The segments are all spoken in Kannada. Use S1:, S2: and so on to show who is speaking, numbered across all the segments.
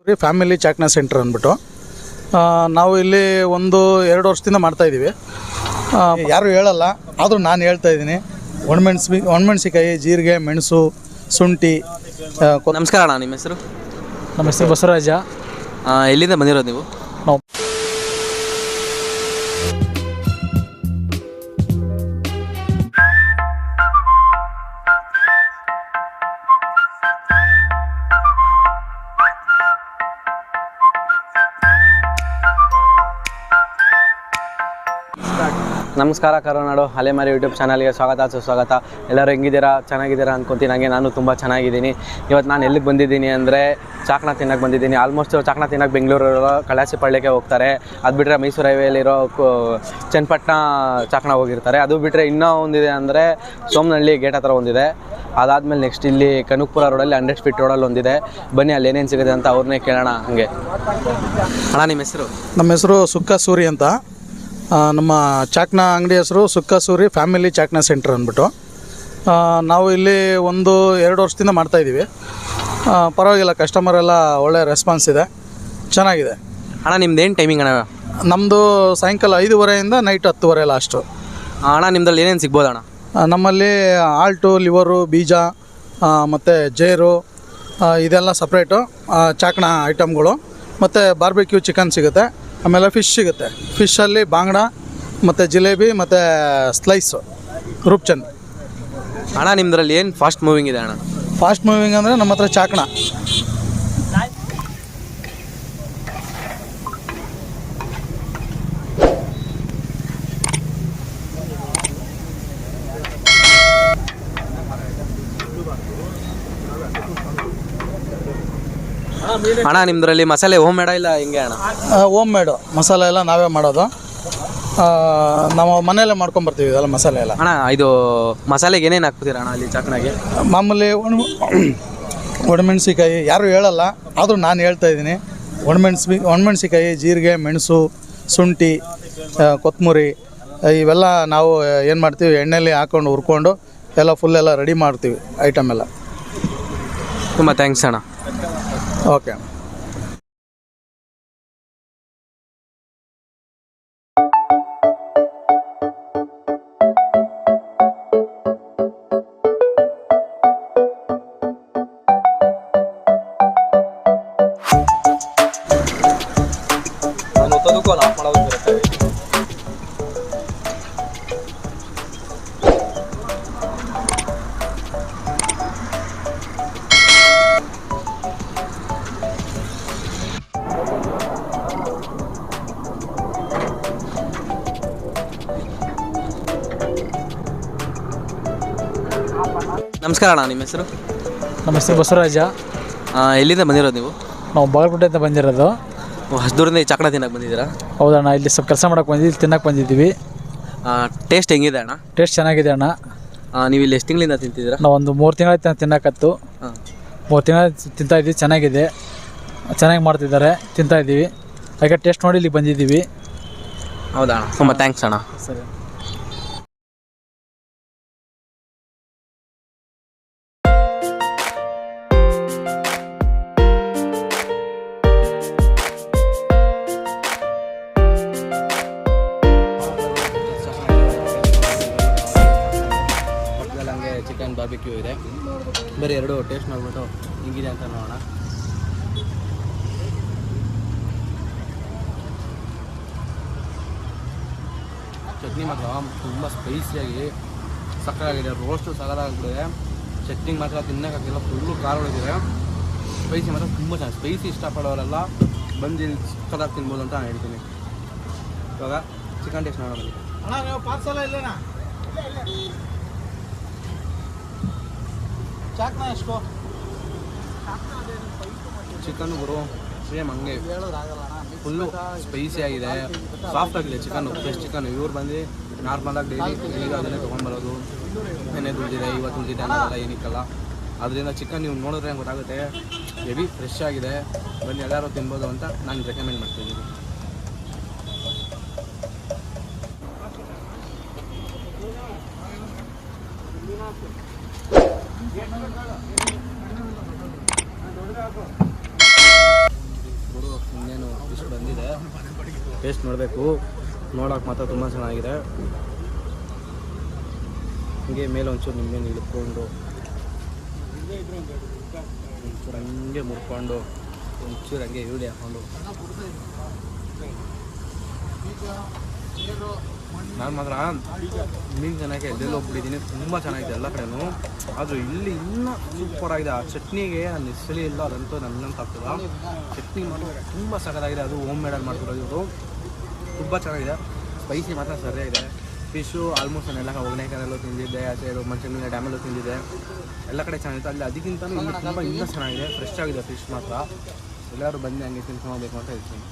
S1: ಫ್ಯಾಮಿಲಿ ಚಾಕ್ನಾ ಸೆಂಟರ್ ಅಂದ್ಬಿಟ್ಟು ನಾವು ಇಲ್ಲಿ 1-2 ವರ್ಷದಿಂದ ಮಾಡ್ತಾಯಿದ್ದೀವಿ. ಯಾರು ಹೇಳಲ್ಲ, ಆದರೂ ನಾನು ಹೇಳ್ತಾ ಇದ್ದೀನಿ. ಒಣಮೆಣಸಿಕಾಯಿ, ಜೀರಿಗೆ, ಮೆಣಸು, ಶುಂಠಿ.
S2: ನಮಸ್ಕಾರ ಅಣ್ಣ, ನಿಮ್ಮ ಹೆಸರು?
S3: ನಮ್ಮ ಹೆಸರು ಬಸವರಾಜ.
S2: ಎಲ್ಲಿಂದ ಬಂದಿರೋದು ನೀವು?
S3: ನಾವು
S2: ನಮಸ್ಕಾರ ಕರುನಾಡು ಅಲೆಮಾರಿ ಯೂಟ್ಯೂಬ್ ಚಾನಲ್ಗೆ ಸ್ವಾಗತ ಸುಸ್ವಾಗತ. ಎಲ್ಲರೂ ಹೆಂಗಿದ್ದೀರಾ? ಚೆನ್ನಾಗಿದ್ದೀರಾ ಅಂದ್ಕೊತೀನಿ. ನನಗೆ ನಾನು ತುಂಬ ಚೆನ್ನಾಗಿದ್ದೀನಿ. ಇವತ್ತು ನಾನು ಎಲ್ಲಿಗೆ ಬಂದಿದ್ದೀನಿ ಅಂದರೆ ಚಾಕ್ನಾ ತಿನ್ನಕ್ಕೆ ಬಂದಿದ್ದೀನಿ. ಆಲ್ಮೋಸ್ಟ್ ಚಾಕ್ನಾ ತಿನ್ನಕ್ಕೆ ಬೆಂಗಳೂರು ಕಳಾಸಿಪಾಳ್ಯಕ್ಕೆ ಹೋಗ್ತಾರೆ. ಅದು ಬಿಟ್ಟರೆ ಮೈಸೂರು ಹೈವೇಲಿರೋ ಚನ್ನಪಟ್ಟಣ ಚಾಕ್ನಾ ಹೋಗಿರ್ತಾರೆ. ಅದು ಬಿಟ್ಟರೆ ಇನ್ನೂ ಒಂದಿದೆ ಅಂದರೆ ಸೋಮನಹಳ್ಳಿ ಗೇಟ್ ಹತ್ರ ಒಂದಿದೆ. ಅದಾದಮೇಲೆ ನೆಕ್ಸ್ಟ್ ಇಲ್ಲಿ ಕನಕಪುರ ರೋಡಲ್ಲಿ 100 ಫೀಟ್ ರೋಡಲ್ಲಿ ಒಂದಿದೆ. ಬನ್ನಿ ಅಲ್ಲಿ ಏನೇನು ಸಿಗುತ್ತೆ ಅಂತ ಅವ್ರನ್ನೇ ಕೇಳೋಣ. ಹಂಗೆ ಅಣ್ಣ, ನಿಮ್ಮ ಹೆಸರು?
S1: ನಮ್ಮ ಹೆಸರು ಸುಕ್ಕ ಸೂರಿ ಅಂತ. ನಮ್ಮ ಚಾಕ್ನಾ ಅಂಗಡಿ ಹೆಸರು ಸುಕ್ಕ ಸೂರಿ ಫ್ಯಾಮಿಲಿ ಚಾಕ್ನಾ ಸೆಂಟರ್ ಅಂದ್ಬಿಟ್ಟು. ನಾವು ಇಲ್ಲಿ 1-2 ವರ್ಷದಿಂದ ಮಾಡ್ತಾಯಿದ್ದೀವಿ. ಪರವಾಗಿಲ್ಲ, ಕಸ್ಟಮರ್ ಎಲ್ಲ ಒಳ್ಳೆ ರೆಸ್ಪಾನ್ಸ್ ಇದೆ, ಚೆನ್ನಾಗಿದೆ.
S2: ಅಣ್ಣ, ನಿಮ್ದೇನು ಟೈಮಿಂಗ್ ಅಣ್ಣ?
S1: ನಮ್ಮದು ಸಾಯಂಕಾಲ 5:30 ನೈಟ್ 10:00 ಲಾಸ್ಟು.
S2: ಅಣ್ಣ, ನಿಮ್ದಲ್ಲಿ ಏನೇನು ಸಿಗ್ಬೋದು ಅಣ್ಣ?
S1: ನಮ್ಮಲ್ಲಿ ಆಲ್ಟು, ಲಿವರು, ಬೀಜ ಮತ್ತು ಜೇರು ಇದೆಲ್ಲ ಸಪ್ರೇಟು ಚಾಕ್ನಾ ಐಟಮ್ಗಳು. ಮತ್ತು ಬಾರ್ಬಿಕ್ಯೂ ಚಿಕನ್ ಸಿಗುತ್ತೆ. ಆಮೇಲೆ ಫಿಶ್ ಸಿಗುತ್ತೆ. ಫಿಶಲ್ಲಿ ಬಾಂಗಡ ಮತ್ತು ಜಿಲೇಬಿ ಮತ್ತು ಸ್ಲೈಸು ರೂಪ್ಚಂದ್.
S2: ಅಣ್ಣ, ನಿಮ್ದ್ರಲ್ಲಿ ಏನು ಫಾಸ್ಟ್ ಮೂವಿಂಗ್ ಇದೆ ಅಣ್ಣ?
S1: ಫಾಸ್ಟ್ ಮೂವಿಂಗ್ ಅಂದರೆ ನಮ್ಮ ಹತ್ರ ಚಾಕ್ನಾ.
S2: ಅಣ್ಣ, ನಿಮ್ದ್ರಲ್ಲಿ ಮಸಾಲೆ ಹೋಮ್ ಮೇಡ ಇಲ್ಲ ಹಿಂಗೆ ಅಣ್ಣ?
S1: ಹೋಮ್ ಮೇಡು ಮಸಾಲೆ ಎಲ್ಲ ನಾವೇ ಮಾಡೋದು. ನಾವು ಮನೆಯಲ್ಲೇ ಮಾಡ್ಕೊಂಬರ್ತೀವಿ ಇದೆಲ್ಲ ಮಸಾಲೆ ಎಲ್ಲ.
S2: ಅಣ್ಣ, ಇದು ಮಸಾಲೆಗೆ ಏನೇನು ಹಾಕ್ತೀರಾ ಅಣ್ಣ ಅಲ್ಲಿ ಚಾಕ್ನಾಗೆ?
S1: ಮಾಮೂಲಿ ಒಣಮೆಣಸಿಕಾಯಿ, ಯಾರು ಹೇಳಲ್ಲ, ಆದರೂ ನಾನು ಹೇಳ್ತಾ ಇದ್ದೀನಿ. ಒಣಮೆಣಸಿಕಾಯಿ, ಜೀರಿಗೆ, ಮೆಣಸು, ಶುಂಠಿ, ಕೊತ್ತಂಬರಿ ಇವೆಲ್ಲ ನಾವು ಏನು ಮಾಡ್ತೀವಿ, ಎಣ್ಣೆಯಲ್ಲಿ ಹಾಕ್ಕೊಂಡು ಹುರ್ಕೊಂಡು ಎಲ್ಲ ಫುಲ್ಲೆಲ್ಲ ರೆಡಿ ಮಾಡ್ತೀವಿ ಐಟಮ್ ಎಲ್ಲ.
S2: ತುಂಬ ಥ್ಯಾಂಕ್ಸ್ ಅಣ್ಣ.
S1: ಓಕೆ ಅಣ್ಣ.
S2: ನಮಸ್ಕಾರ ಅಣ್ಣ, ನಿಮ್ಮ ಹೆಸರು?
S3: ನಮ್ಮ ಹೆಸರು ಬಸವರಾಜ.
S2: ಎಲ್ಲಿಂದ ಬಂದಿರೋದು ನೀವು?
S3: ನಾವು ಬಾಗಲಕೋಟೆಯಿಂದ ಬಂದಿರೋದು.
S2: ಹೊಸದೂರಿಂದ ಈ ಚಾಕ್ನಾ ತಿನ್ನಕ್ಕೆ ಬಂದಿದ್ದೀರಾ?
S3: ಹೌದಣ್ಣ, ಇಲ್ಲಿ ಸ್ವಲ್ಪ ಕೆಲಸ ಮಾಡೋಕ್ಕೆ ಬಂದಿದ್ದು, ಇಲ್ಲಿ ತಿನ್ನಕ್ಕೆ ಬಂದಿದ್ದೀವಿ.
S2: ಟೇಸ್ಟ್ ಹೆಂಗಿದೆ ಅಣ್ಣ?
S3: ಟೇಸ್ಟ್ ಚೆನ್ನಾಗಿದೆ ಅಣ್ಣ.
S2: ನೀವು ಇಲ್ಲಿ ಎಷ್ಟು ತಿಂಗಳಿಂದ ತಿಂತಿದ್ದೀರಾ?
S3: ನಾವು ಒಂದು 3 ತಿಂಗಳ ತಿನ್ನಕತ್ತು. 3 ತಿಂಗಳ ತಿಂತಾಯಿದ್ದೀವಿ. ಚೆನ್ನಾಗಿದೆ, ಚೆನ್ನಾಗಿ ಮಾಡ್ತಿದ್ದಾರೆ, ತಿಂತಾಯಿದ್ದೀವಿ. ಹಾಗೆ ಟೇಸ್ಟ್ ನೋಡಿ ಇಲ್ಲಿ ಬಂದಿದ್ದೀವಿ.
S2: ಹೌದಾ ಅಣ್ಣ, ತುಂಬ ಥ್ಯಾಂಕ್ಸ್ ಅಣ್ಣ.
S3: ಸರಿ.
S2: ಹಂಗೆ ಚಿಕನ್ ಬಾರ್ಬಿಕ್ಯೂ ಇದೆ. ಬರೀ 2 ಟೇಸ್ಟ್ ಮಾಡಿಬಿಟ್ಟು ಹಿಂಗಿದೆ ಅಂತ ನೋಡೋಣ. ಚಟ್ನಿ ಮಾತ್ರ ತುಂಬ ಸ್ಪೈಸಿಯಾಗಿ ಸಕ್ಕತ್ತಾಗಿದೆ. ರೋಸ್ಟು ಸಕ್ಕತ್ತಾಗಿಬಿಟ್ಟಿದೆ. ಚಟ್ನಿ ಮಾತ್ರ ತಿನ್ನೋಕ್ಕಾಗಿಲ್ಲ, ಫುಲ್ಲು ಖಾರ ಹೊಡಿತಿದೆ. ಸ್ಪೈಸಿ ಮಾತ್ರ ತುಂಬ ಚೆನ್ನಾಗಿ. ಸ್ಪೈಸಿ ಇಷ್ಟಪಡೋರೆಲ್ಲ ಬಂದು ಇಲ್ಲಿ ಸಕ್ಕತ್ತಾಗಿ ತಿನ್ಬೋದು ಅಂತ ನಾನು ಹೇಳ್ತೀನಿ. ಇವಾಗ ಚಿಕನ್ ಟೇಸ್ಟ್ ನೋಡೋಣ. ಚಿಕನ್ನು ಬರೋ ಸೇಮ್ ಹಂಗೆ ಫುಲ್ಲು ಸ್ಪೈಸಿ ಆಗಿದೆ, ಸಾಫ್ಟ್ ಆಗಿದೆ ಚಿಕನ್ನು. Fresh chicken. ಇವ್ರು ಬಂದು ನಾರ್ಮಲಾಗಿ ಡೈಲಿ ಅದನ್ನೇ ತೊಗೊಂಡ್ಬರೋದು. ನೆನ್ನೆ ತುಳಿದಿದೆ, ಇವತ್ತು ತುಳಿದಿದೆ ಅನ್ನೋದೆಲ್ಲ ಏನಿಕ್ಕಲ್ಲ. ಅದರಿಂದ ಚಿಕನ್ ನೀವು ನೋಡಿದ್ರೆ ಗೊತ್ತಾಗುತ್ತೆ, ಹೆವಿ ಫ್ರೆಶ್ ಆಗಿದೆ. ಬನ್ನಿ ಎಲ್ಲರೂ ತಿನ್ಬೋದು ಅಂತ ನಾನು ರೆಕಮೆಂಡ್ ಮಾಡ್ತಿದ್ದೀನಿ. ಟೇಸ್ಟ್ ನೋಡಬೇಕು. ನೋಡೋಕೆ ಮಾತ್ರ ತುಂಬ ಚೆನ್ನಾಗಿದೆ. ಹಂಗೆ ಮೇಲೆ ಒಂಚೂರು ನಿಂಬೆಹಣ್ಣು ಇಳ್ಕೊಂಡು ಒಂಚೂರು ಹಂಗೆ ಮುರ್ಕೊಂಡು ಒಂಚೂರು ಹಂಗೆ ಈರುಳ್ಳಿ ಹಾಕ್ಕೊಂಡು ನಾನು ಮಾತ್ರ ಮೀನು ಚೆನ್ನಾಗಿ ಎಲ್ಲೆಲ್ಲಿ ಹೋಗ್ಬಿಟ್ಟಿದ್ದೀನಿ. ತುಂಬ ಚೆನ್ನಾಗಿದೆ ಎಲ್ಲ ಕಡೆನೂ. ಆದರೂ ಇಲ್ಲಿ ಇನ್ನೂ ಸೂಪರಾಗಿದೆ. ಆ ಚಟ್ನಿಗೆ ನನ್ನ ಹೆಸರು ಇಲ್ಲ, ಅದಂತೂ ನನ್ನಂತ ಆಗ್ತದ. ಚಟ್ನಿ ಮಾತ್ರ ತುಂಬ ಸಖತ್ತಾಗಿದೆ. ಅದು ಹೋಮ್ ಮೇಡಲ್ಲಿ ಮಾಡ್ತಿರೋದು ಇವರು. ತುಂಬ ಚೆನ್ನಾಗಿದೆ. ಸ್ಪೈಸಿ ಮಾತ್ರ ಸರಿಯಾಗಿದೆ. ಫಿಶು ಆಲ್ಮೋಸ್ಟ್ ನಾನು ಎಲ್ಲ ಒಗ್ನೇಕರಲ್ಲೂ ತಿಂದಿದ್ದೆ, ಅದೇ ಮಂಚನಹಳ್ಳಿ ಡ್ಯಾಮಲ್ಲೂ ತಿಂದಿದ್ದೆ. ಎಲ್ಲ ಕಡೆ ಚೆನ್ನಾಗಿತ್ತು. ಅಲ್ಲಿ ಅದಕ್ಕಿಂತಲೂ ಇಲ್ಲಿ ತುಂಬ ಇನ್ನೂ ಚೆನ್ನಾಗಿದೆ. ಫ್ರೆಶ್ ಆಗಿದೆ ಫಿಶ್ ಮಾತ್ರ. ಎಲ್ಲರೂ ಬಂದು ಹಂಗೆ ತಿನ್ಕೊಂಡು ಅಂತ ಹೇಳ್ತೀನಿ.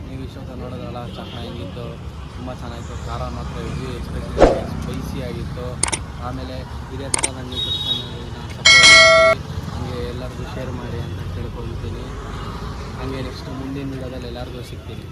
S2: ನೀವು ಇಷ್ಟೊಂದು ನೋಡೋದಲ್ಲ ಚಾಕ್ನ ಹೆಂಗಿತ್ತು, ತುಂಬ ಚೆನ್ನಾಗಿತ್ತು. ಖಾರ ಮಾತ್ರ ಹೆವಿ ಎಕ್ಸ್ಪೆಕ್ಟೆಡ್ ಸ್ಪೈಸಿ ಆಗಿತ್ತು. ಆಮೇಲೆ ಇದೇ ಥರ ನನ್ನ ಯೂಟ್ಯೂಬ್ ಚಾನಲ್ನ ಸಪೋರ್ಟ್ ಮಾಡಿ ಹಾಗೆ ಎಲ್ಲರಿಗೂ ಶೇರ್ ಮಾಡಿ ಅಂತ ಕೇಳ್ಕೊಳ್ತೀನಿ. ಹಾಗೆ ನೆಕ್ಸ್ಟ್ ಮುಂದಿನ ವೀಡಿಯೋದಲ್ಲಿ ಎಲ್ಲರಿಗೂ ಸಿಗ್ತೀನಿ.